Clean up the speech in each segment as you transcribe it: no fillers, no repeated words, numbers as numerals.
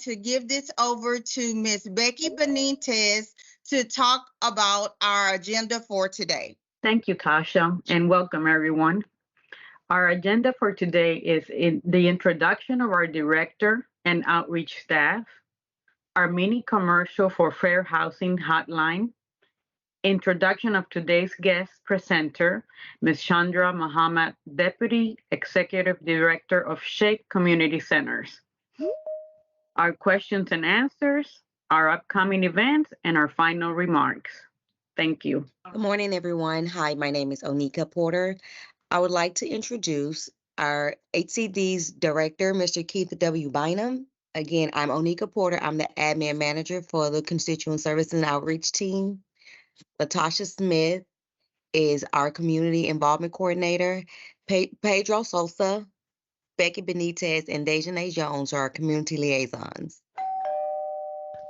to give this over to Miss Becky Benitez to talk about our agenda for today. Thank you, Tasha, and welcome everyone. Our agenda for today is in the introduction of our director and outreach staff, our mini commercial for Fair Housing Hotline, introduction of today's guest presenter, Ms. Chandra Muhammad, Deputy Executive Director of SHAPE Community Centers, our questions and answers, our upcoming events, and our final remarks. Thank you. Good morning, everyone. Hi, my name is Onika Porter. I would like to introduce our HCD's director, Mr. Keith W. Bynum. Again, I'm Onika Porter. I'm the admin manager for the Constituent Service and Outreach team. Latasha Smith is our community involvement coordinator. Pedro Sosa, Becky Benitez, and Dejanay Jones are our community liaisons.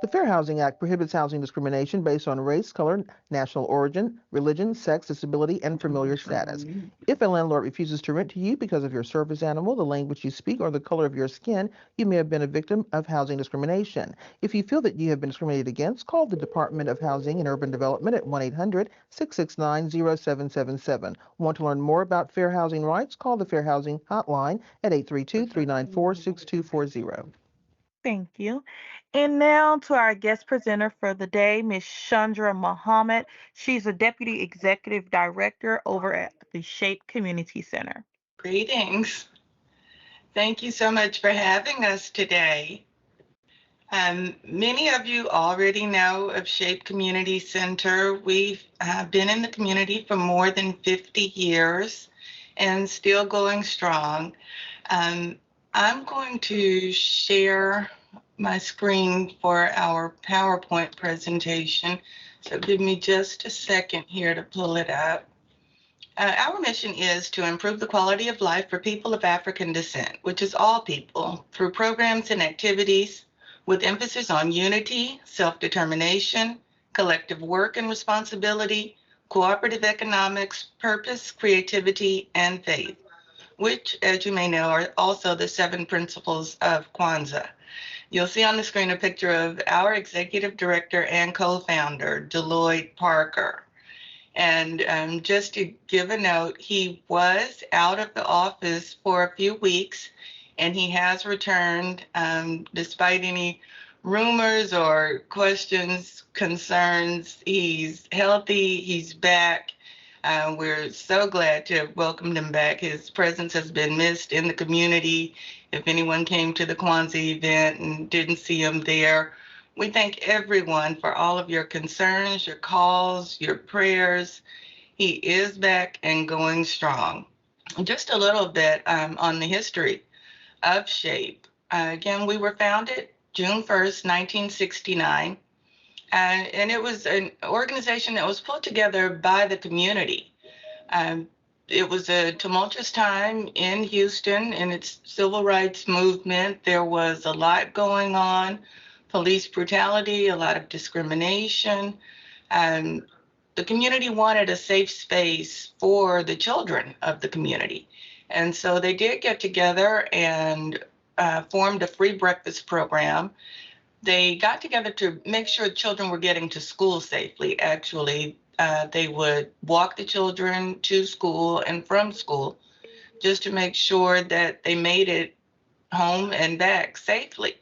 The Fair Housing Act prohibits housing discrimination based on race, color, national origin, religion, sex, disability, and familiar status. If a landlord refuses to rent to you because of your service animal, the language you speak, or the color of your skin, you may have been a victim of housing discrimination. If you feel that you have been discriminated against, call the Department of Housing and Urban Development at 1-800-669-0777. Want to learn more about fair housing rights? Call the Fair Housing Hotline at 832-394-6240. Thank you. And now to our guest presenter for the day, Ms. Chandra Muhammad. She's a Deputy Executive Director over at the SHAPE Community Center. Greetings. Thank you so much for having us today. Many of you already know of SHAPE Community Center. We've been in the community for more than 50 years and still going strong. I'm going to share my screen for our PowerPoint presentation. So give me just a second here to pull it up. Our mission is to improve the quality of life for people of African descent, which is all people, through programs and activities with emphasis on unity, self-determination, collective work and responsibility, cooperative economics, purpose, creativity, and faith, which, as you may know, are also the 7 principles of Kwanzaa. You'll see on the screen a picture of our executive director and co-founder, Deloyd Parker. And just to give a note, he was out of the office for a few weeks, and he has returned despite any rumors or questions, concerns. He's healthy, he's back. We're so glad to have welcomed him back. His presence has been missed in the community. If anyone came to the Kwanzaa event and didn't see him there, we thank everyone for all of your concerns, your calls, your prayers. He is back and going strong. Just a little bit on the history of SHAPE. Again, we were founded June 1st, 1969. And it was an organization that was put together by the community. It was a tumultuous time in Houston in its civil rights movement. There was a lot going on, police brutality, a lot of discrimination. The community wanted a safe space for the children of the community. And so they did get together and formed a free breakfast program. They got together to make sure children were getting to school safely. Actually, they would walk the children to school and from school just to make sure that they made it home and back safely.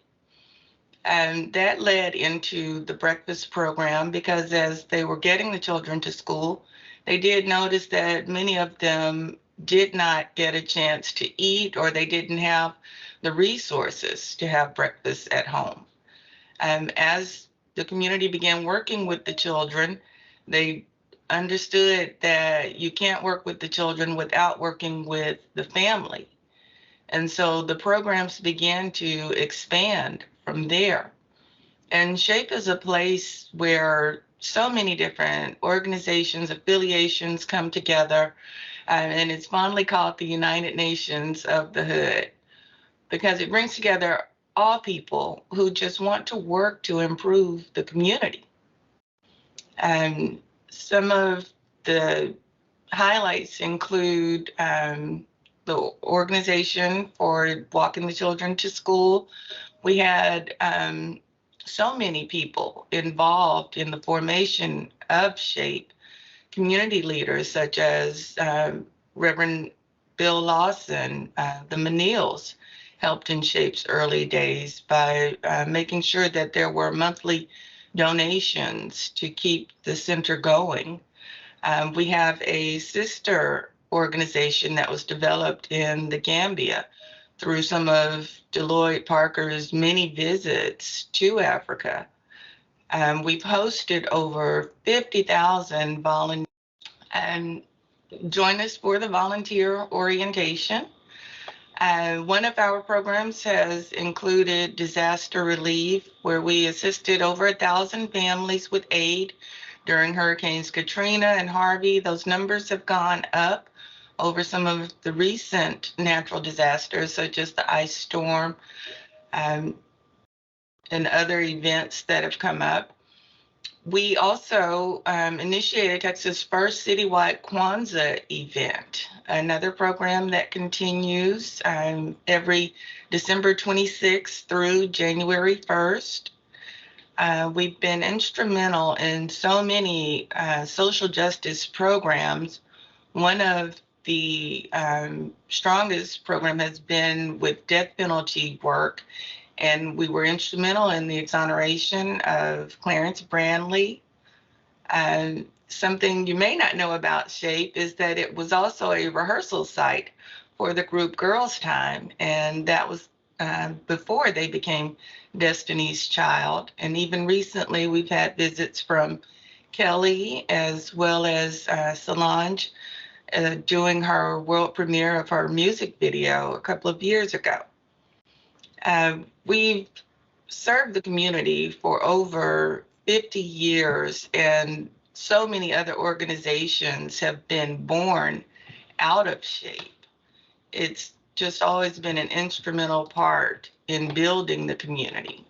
And that led into the breakfast program because as they were getting the children to school, they did notice that many of them did not get a chance to eat, or they didn't have the resources to have breakfast at home. As the community began working with the children, they understood that you can't work with the children without working with the family. And so the programs began to expand from there. And SHAPE is a place where so many different organizations, affiliations come together, and it's fondly called the United Nations of the Hood, because it brings together all people who just want to work to improve the community. Some of the highlights include the organization for walking the children to school. We had so many people involved in the formation of SHAPE, community leaders such as Reverend Bill Lawson, the Menils helped in SHAPE's early days by making sure that there were monthly donations to keep the center going. We have a sister organization that was developed in the Gambia through some of Deloitte Parker's many visits to Africa. We've hosted over 50,000 volunteers. And join us for the volunteer orientation. One of our programs has included disaster relief, where we assisted over 1,000 families with aid during Hurricanes Katrina and Harvey. Those numbers have gone up over some of the recent natural disasters, such as the ice storm and other events that have come up. We also initiated Texas' first citywide Kwanzaa event, another program that continues every December 26th through January 1st. We've been instrumental in so many social justice programs. One of the strongest programs has been with death penalty work, and we were instrumental in the exoneration of Clarence Brandley. Something you may not know about SHAPE is that it was also a rehearsal site for the group Girls Time, and that was before they became Destiny's Child. And even recently, we've had visits from Kelly as well as Solange doing her world premiere of her music video a couple of years ago. We've served the community for over 50 years, and so many other organizations have been born out of SHAPE. It's just always been an instrumental part in building the community.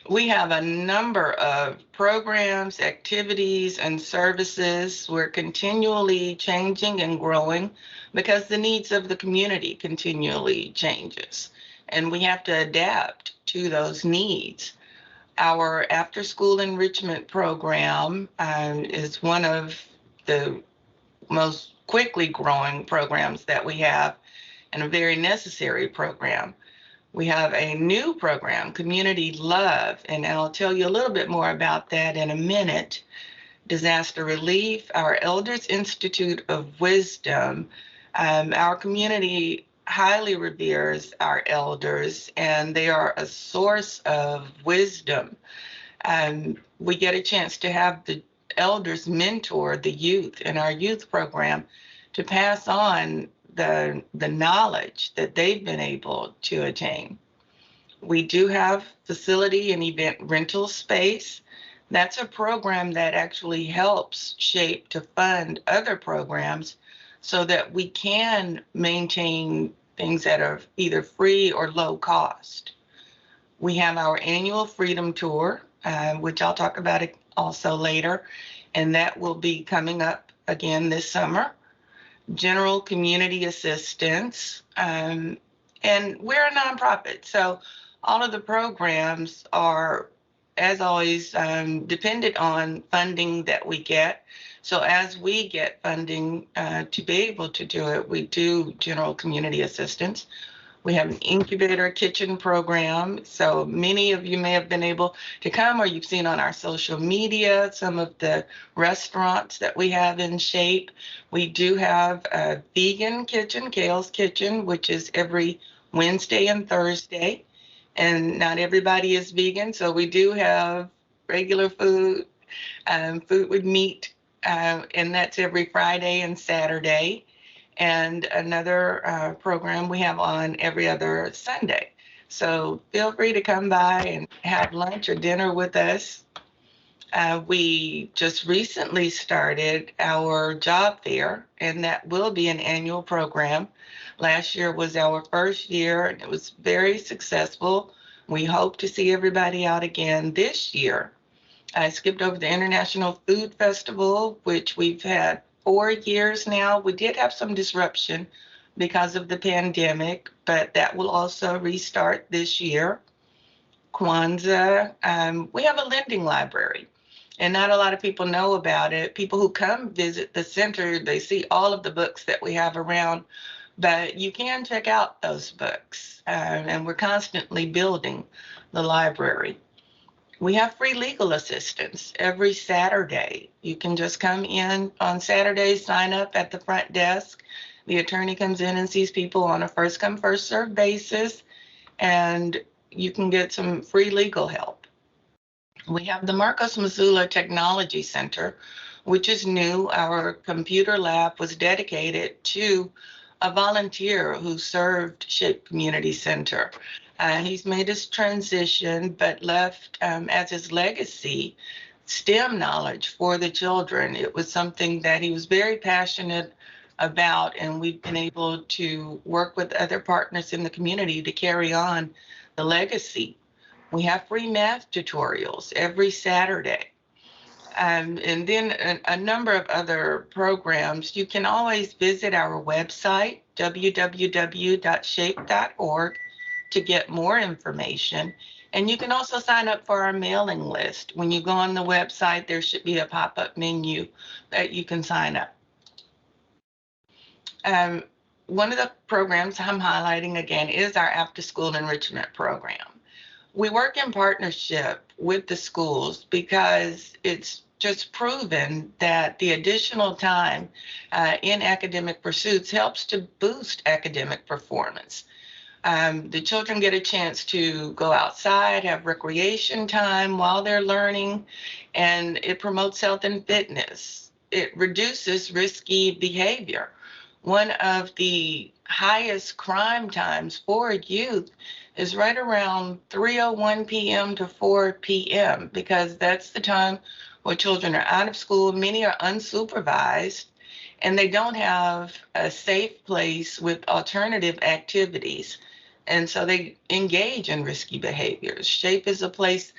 We have a number of programs, activities, and services. We're continually changing and growing because the needs of the community continually changes, and we have to adapt to those needs. Our after-school enrichment program is one of the most quickly growing programs that we have, and a very necessary program. We have a new program, Community Love, and I'll tell you a little bit more about that in a minute. Disaster relief, our Elders Institute of Wisdom. Our community highly reveres our elders, and they are a source of wisdom. We get a chance to have the elders mentor the youth in our youth program to pass on the knowledge that they've been able to attain. We do have facility and event rental space. That's a program that actually helps SHAPE to fund other programs so that we can maintain things that are either free or low cost. We have our annual Freedom Tour, which I'll talk about it also later, and that will be coming up again this summer. General community assistance, and we're a nonprofit, so all of the programs are, as always, dependent on funding that we get. So as we get funding to be able to do it, we do general community assistance. We have an incubator kitchen program. So many of you may have been able to come, or you've seen on our social media some of the restaurants that we have in SHAPE. We do have a vegan kitchen, Kale's Kitchen, which is every Wednesday and Thursday. And not everybody is vegan, so we do have regular food, food with meat, and that's every Friday and Saturday. And another program we have on every other Sunday. So feel free to come by and have lunch or dinner with us. We just recently started our job fair, and that will be an annual program. Last year was our first year, and it was very successful. We hope to see everybody out again this year. I skipped over the International Food Festival, which we've had 4 years now. We did have some disruption because of the pandemic, but that will also restart this year. Kwanzaa, we have a lending library, and not a lot of people know about it. People who come visit the center, they see all of the books that we have around, but you can check out those books, and we're constantly building the library. We have free legal assistance every Saturday. You can just come in on Saturdays, sign up at the front desk. The attorney comes in and sees people on a first come, first served basis, and you can get some free legal help. We have the Marcos Missoula Technology Center, which is new. Our computer lab was dedicated to a volunteer who served SHAPE Community Center. He's made his transition, but left as his legacy STEM knowledge for the children. It was something that he was very passionate about, and we've been able to work with other partners in the community to carry on the legacy. We have free math tutorials every Saturday. And then a number of other programs. You can always visit our website, www.shape.org, to get more information. And you can also sign up for our mailing list. When you go on the website, there should be a pop-up menu that you can sign up. One of the programs I'm highlighting again is our after-school enrichment program. We work in partnership with the schools because it's just proven that the additional time in academic pursuits helps to boost academic performance. The children get a chance to go outside, have recreation time while they're learning, and it promotes health and fitness. It reduces risky behavior. One of the highest crime times for youth is right around 3:01 p.m. to 4 p.m. because that's the time where children are out of school. Many are unsupervised, and they don't have a safe place with alternative activities. And so they engage in risky behaviors. SHAPE is a place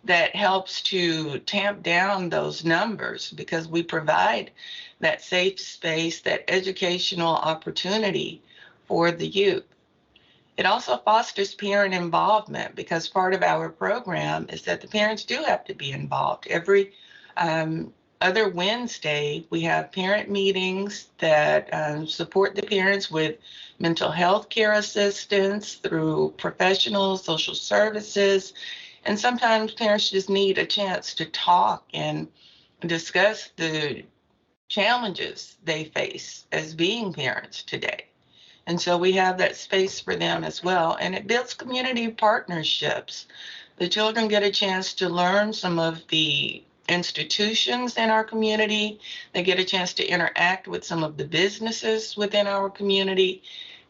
that helps to tamp down those numbers because we provide that safe space, that educational opportunity for the youth. It also fosters parent involvement because part of our program is that the parents do have to be involved. Every other Wednesday, we have parent meetings that support the parents with mental health care assistance through professional social services. And sometimes parents just need a chance to talk and discuss the challenges they face as being parents today. And so we have that space for them as well. And it builds community partnerships. The children get a chance to learn some of the institutions in our community. They get a chance to interact with some of the businesses within our community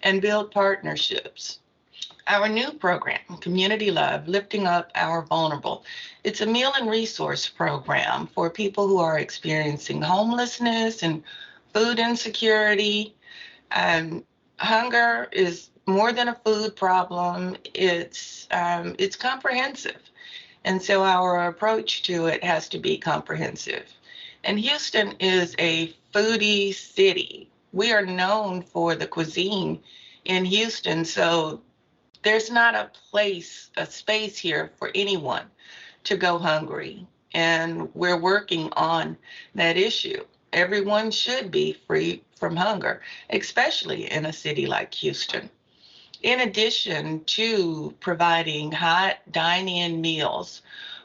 and build partnerships. Our new program, Community Love, Lifting Up Our Vulnerable. It's a meal and resource program for people who are experiencing homelessness and food insecurity. Hunger is more than a food problem. It's comprehensive. And so our approach to it has to be comprehensive. And Houston is a foodie city. We are known for the cuisine in Houston. So there's not a space here for anyone to go hungry. And we're working on that issue. Everyone should be free from hunger, especially in a city like Houston. In addition to providing hot dine-in meals,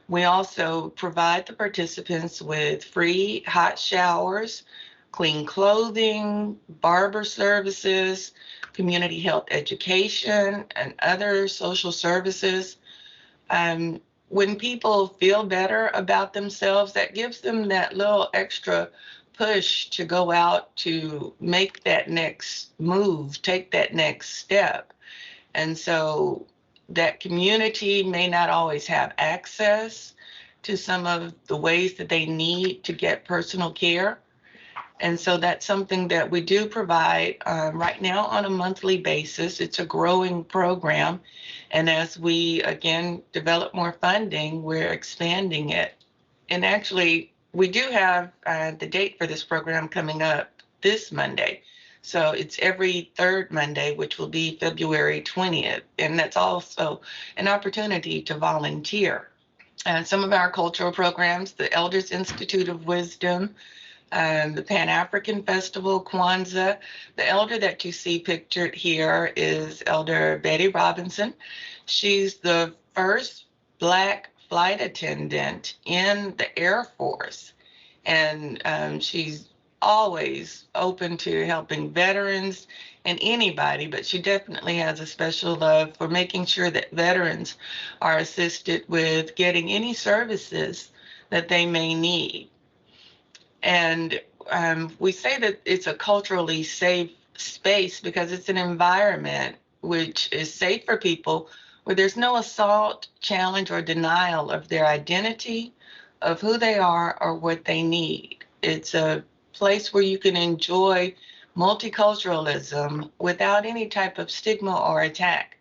we also provide the participants with free hot showers, clean clothing, barber services, community health education, and other social services. When people feel better about themselves, that gives them that little extra push to go out to make that next move, take that next step. And so that community may not always have access to some of the ways that they need to get personal care. And so that's something that we do provide right now on a monthly basis. It's a growing program. And as we, again, develop more funding, we're expanding it. And actually, we do have the date for this program coming up this Monday. So it's every third Monday, which will be February 20th. And that's also an opportunity to volunteer. And some of our cultural programs, the Elders Institute of Wisdom, the Pan-African Festival, Kwanzaa. The elder that you see pictured here is Elder Betty Robinson. She's the first Black flight attendant in the Air Force. And she's always open to helping veterans and anybody, but she definitely has a special love for making sure that veterans are assisted with getting any services that they may need. And we say that it's a culturally safe space because it's an environment which is safe for people where there's no assault, challenge, or denial of their identity, of who they are, or what they need. It's a place where you can enjoy multiculturalism without any type of stigma or attack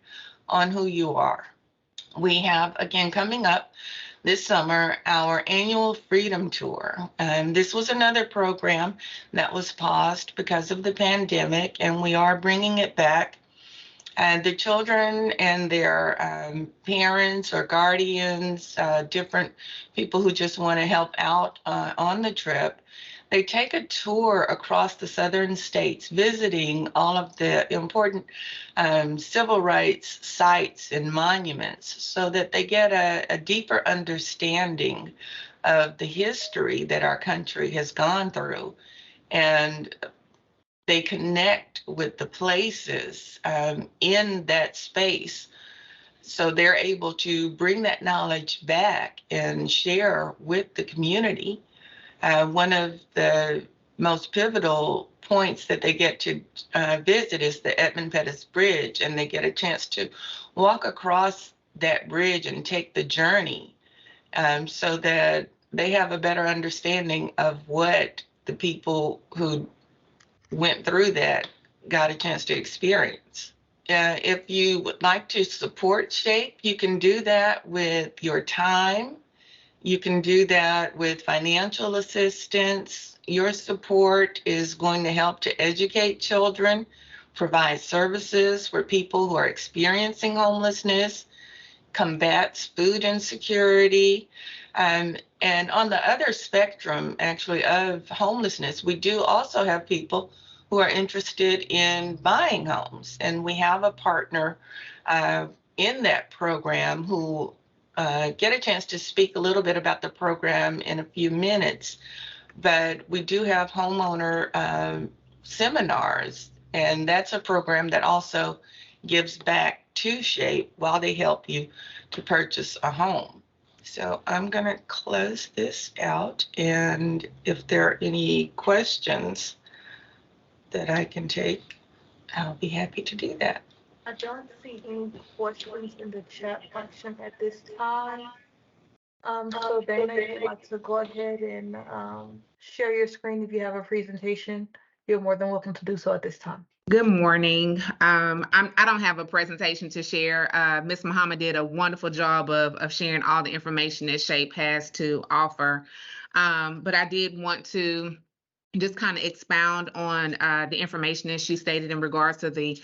on who you are. We have, again, coming up this summer, our annual Freedom Tour. This was another program that was paused because of the pandemic, and we are bringing it back. And the children and their parents or guardians, different people who just want to help out on the trip, they take a tour across the southern states, visiting all of the important civil rights sites and monuments so that they get a deeper understanding of the history that our country has gone through. And they connect with the places in that space. So they're able to bring that knowledge back and share with the community. One of the most pivotal points that they get to visit is the Edmund Pettus Bridge, and they get a chance to walk across that bridge and take the journey so that they have a better understanding of what the people who went through that got a chance to experience. If you would like to support SHAPE, you can do that with your time. You can do that with financial assistance. Your support is going to help to educate children, provide services for people who are experiencing homelessness, combats food insecurity. And on the other spectrum, actually, of homelessness, we do also have people who are interested in buying homes. And we have a partner in that program who get a chance to speak a little bit about the program in a few minutes. But we do have homeowner seminars, and that's a program that also gives back to SHAPE while they help you to purchase a home. So I'm going to close this out, and if there are any questions that I can take, I'll be happy to do that. I don't see any questions in the chat function at this time. So Dana, if you'd like to go ahead and share your screen if you have a presentation, you're more than welcome to do so at this time. Good morning. I don't have a presentation to share. Ms. Muhammad did a wonderful job of sharing all the information that SHAPE has to offer. But I did want to just kind of expound on the information that she stated in regards to the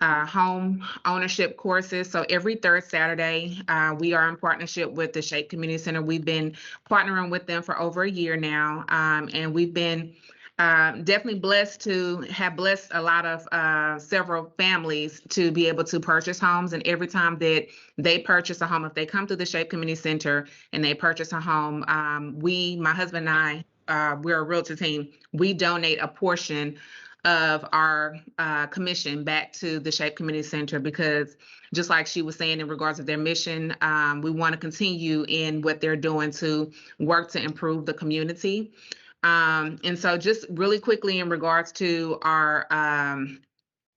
home ownership courses. So every third Saturday, we are in partnership with the SHAPE Community Center. We've been partnering with them for over a year now, and we've been definitely blessed to have blessed a lot of several families to be able to purchase homes. And every time that they purchase a home, if they come to the SHAPE Community Center and they purchase a home, my husband and I, we're a realtor team, we donate a portion of our commission back to the SHAPE Community Center, because just like she was saying in regards to their mission, we want to continue in what they're doing to work to improve the community. And so just really quickly in regards to our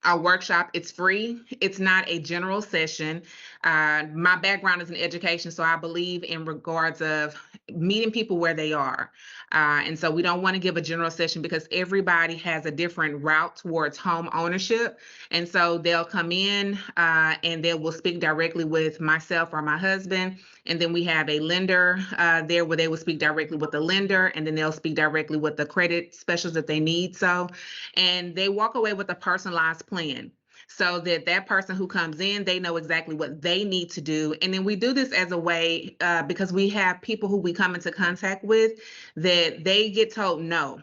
our workshop. It's free. It's not a general session. My background is in education, so I believe in regards of meeting people where they are. And so we don't want to give a general session because everybody has a different route towards home ownership. And so they'll come in and they will speak directly with myself or my husband. And then we have a lender there where they will speak directly with the lender, and then they'll speak directly with the credit specialist that they need. So, and they walk away with a personalized plan, so that that person who comes in, they know exactly what they need to do. And then we do this as a way, because we have people who we come into contact with that they get told no.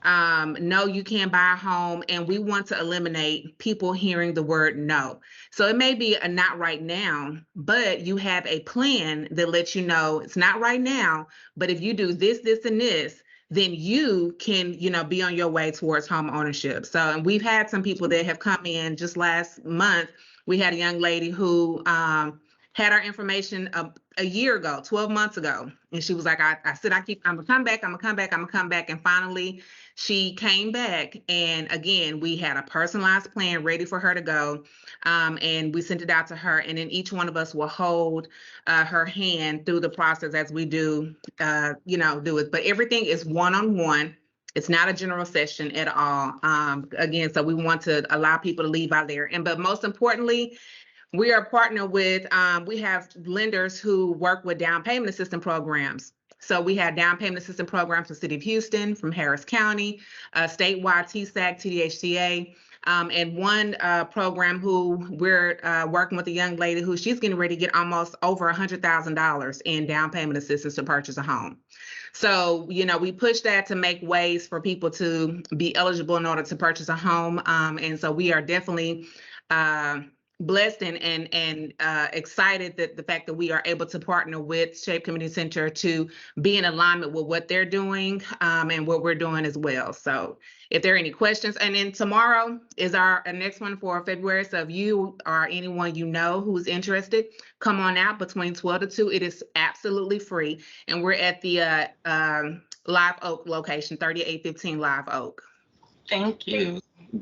No, you can't buy a home, and we want to eliminate people hearing the word no. So it may be a not right now, but you have a plan that lets you know it's not right now, but if you do this, this, and this, then you can, be on your way towards home ownership. So, and we've had some people that have come in just last month. We had a young lady who had our information a year ago, 12 months ago. And she was like, I said, I'm gonna come back, I'm gonna come back. And finally she came back. And again, we had a personalized plan ready for her to go. And we sent it out to her. And then each one of us will hold her hand through the process as we do it. But everything is one-on-one. It's not a general session at all. Again, so we want to allow people to leave out there. But most importantly, we are partnered with, we have lenders who work with down payment assistance programs. So we have down payment assistance programs from the City of Houston, from Harris County, statewide TSAC, TDHCA, and one program who we're working with a young lady who she's getting ready to get almost over $100,000 in down payment assistance to purchase a home. So, we push that to make ways for people to be eligible in order to purchase a home. And so we are definitely blessed and excited that the fact that we are able to partner with Shape Community Center to be in alignment with what they're doing and what we're doing as well. So if there are any questions, and then tomorrow is our next one for February. So if you or anyone who's interested, come on out between 12 to 2. It is absolutely free. And we're at the Live Oak location, 3815 Live Oak. Thank you.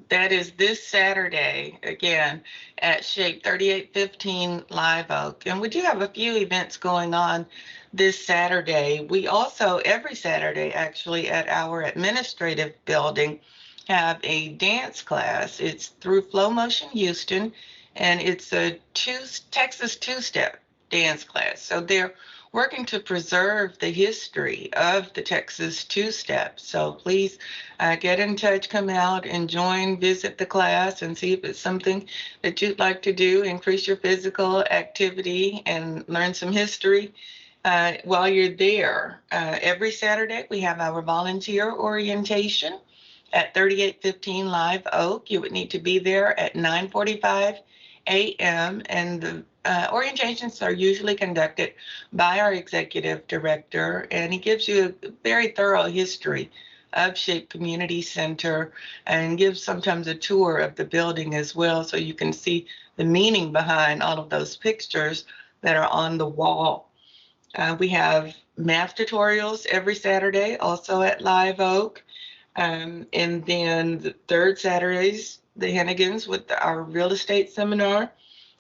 That is this Saturday, again, at Shape 3815 Live Oak. And we do have a few events going on this Saturday. We also, every Saturday, actually, at our administrative building, have a dance class. It's through Flow Motion Houston, and it's a Texas two-step dance class. So they're working to preserve the history of the Texas two-step. So please get in touch, come out and join, visit the class and see if it's something that you'd like to do, increase your physical activity and learn some history while you're there. Every Saturday, we have our volunteer orientation at 3815 Live Oak. You would need to be there at 9:45 a.m. and the orientations are usually conducted by our executive director, and he gives you a very thorough history of Shape Community Center and gives sometimes a tour of the building as well, so you can see the meaning behind all of those pictures that are on the wall. We have math tutorials every Saturday, also at Live Oak. And then the third Saturdays, the Hennigans with our real estate seminar.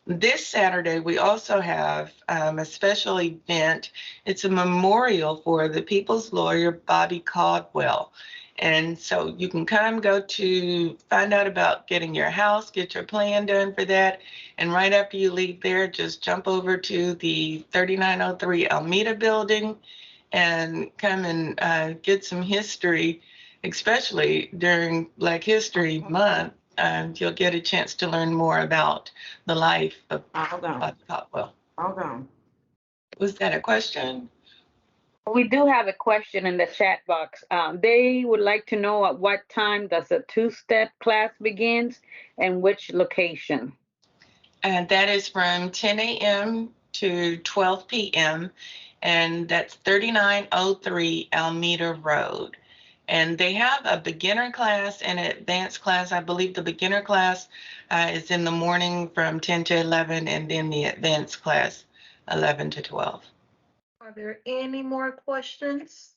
This Saturday, we also have a special event. It's a memorial for the people's lawyer, Bobby Caldwell. And so you can go to find out about getting your house, get your plan done for that. And right after you leave there, just jump over to the 3903 Almeda building and come and get some history, especially during Black History Month. You'll get a chance to learn more about the life of Bobby Caldwell. Hold on. Was that a question? We do have a question in the chat box. They would like to know at what time does the two-step class begins and which location? And that is from 10 a.m. to 12 p.m. And that's 3903 Almeda Road. And they have a beginner class and an advanced class. I believe the beginner class is in the morning from 10 to 11, and then the advanced class 11 to 12. Are there any more questions?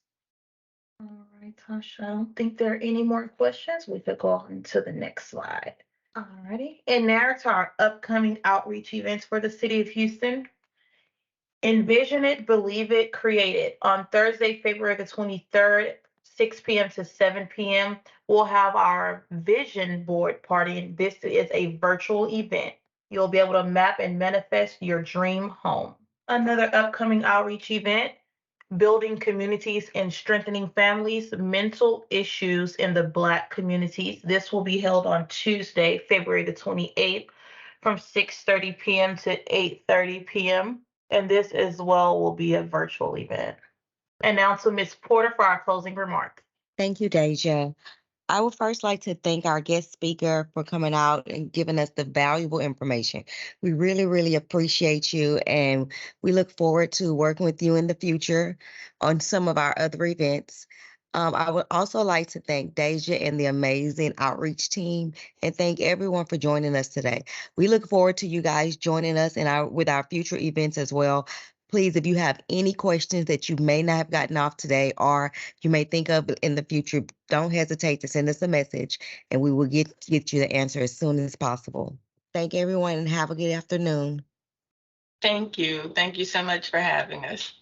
All right, Tasha, I don't think there are any more questions. We could go on to the next slide. All right. Alrighty, and now to our upcoming outreach events for the city of Houston. Envision It, Believe It, Create It. On Thursday, February the 23rd, 6 p.m. to 7 p.m., we'll have our vision board party, and this is a virtual event. You'll be able to map and manifest your dream home. Another upcoming outreach event, Building Communities and Strengthening Families, Mental Issues in the Black Communities. This will be held on Tuesday, February the 28th from 6:30 p.m. to 8:30 p.m. And this as well will be a virtual event. And now to Ms. Porter for our closing remarks. Thank you, Deja. I would first like to thank our guest speaker for coming out and giving us the valuable information. We really, really appreciate you, and we look forward to working with you in the future on some of our other events. I would also like to thank Deja and the amazing outreach team, and thank everyone for joining us today. We look forward to you guys joining us with our future events as well. Please, if you have any questions that you may not have gotten off today or you may think of in the future, don't hesitate to send us a message and we will get you the answer as soon as possible. Thank everyone and have a good afternoon. Thank you. Thank you so much for having us.